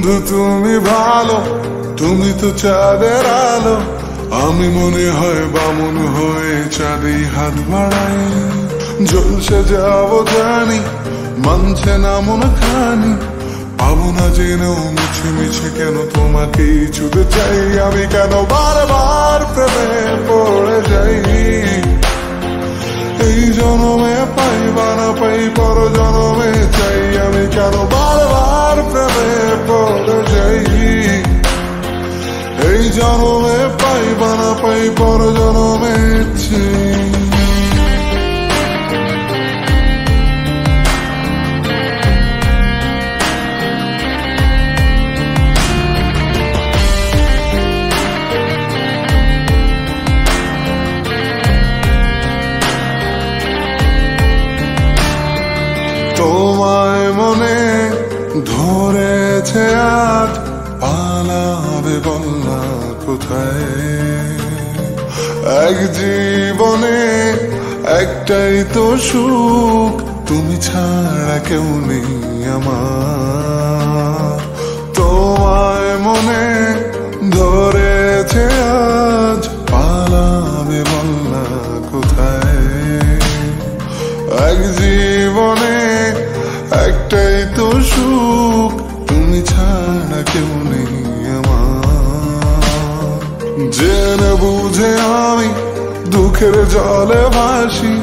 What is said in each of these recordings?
বন্ধু তুমি ভালো, তুমি তো চাঁদের আলো। আমি মনে হয় বামুন হয়ে চাঁদে হাত বাড়াই। জ্বলসে যাবো জানি, মানছে না মন খানি। পাবো না জেনেও মিছে মিছে কেন তোমাকে ছুতে চাই। আমি কেন বারবার প্রেমে পড়ে যাই। এই জনমে পাই বা না পাই পর জনমে চাই। আমি কেন বারবার প্রেমে পড়ে যাই। এই জনমে পাই বা না পাই পর জনমে চাই। তোমায় মনে ধরেছে আজ, পালাবে বলনা কোথায়। এক জীবনে একটাই তো সুখ, তুমি ছাড়া কেউ নেই আমার। তোমায় মনে ধরেছে আজ, পালাবে বলনা কোথায়। এক জীবনে একটাই তো সুখ, তুমি ছাড়া কেউ নেই আমার। জেনে বুঝে আমি দুঃখের জলে ভাসি,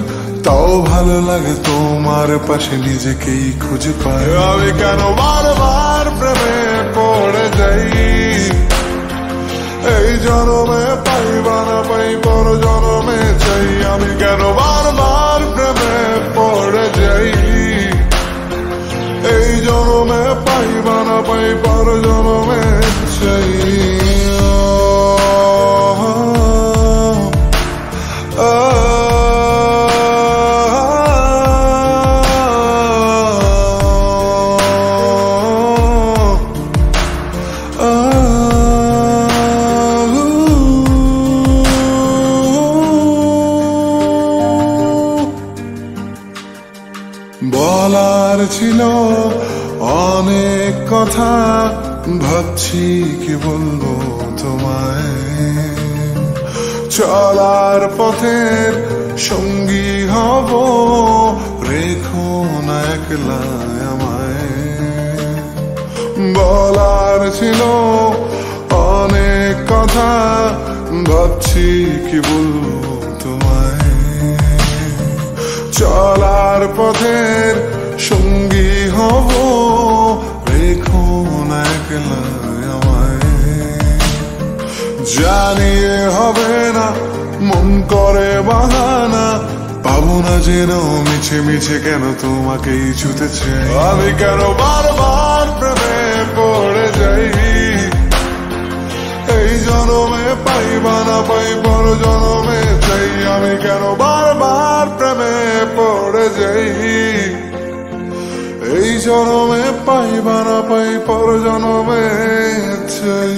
তাও ভালো লাগে তোমার পাশে নিজেকেই খুঁজে পাই। আমি কেন বারবার প্রেমে পড়ে যাই। এই জনমে পাই বা না পাই পর জনমে চাই। আমি কেন বারবার প্রেমে পড়ে যাই। এই জনমে পাই বা না পাই পর জনমে চাই। বলার ছিল অনেক কথা, ভাবছি কি বলবো তোমায়। চলার পথের সঙ্গী হব, রেখো না একলা আমায়। বলার ছিল অনেক কথা, ভাবছি কি বলবো তোমায়। চলার পথের সঙ্গী হব, রেখো না একলা আমায়। জানিয়ে হবে না মন করে বাহানা, পাবো না যেন মিছে মিছে কেন তোমাকেই ছুতে চাই। আমি কেন বারবার প্রেমে পড়ে যাই। এই জনমে পাই বা না পাই পর জনমে চাই। আমি কেন বারবার প্রেমে পড়ে যাই। এই জনমে পাই বা না পাই পর জনমে চাই।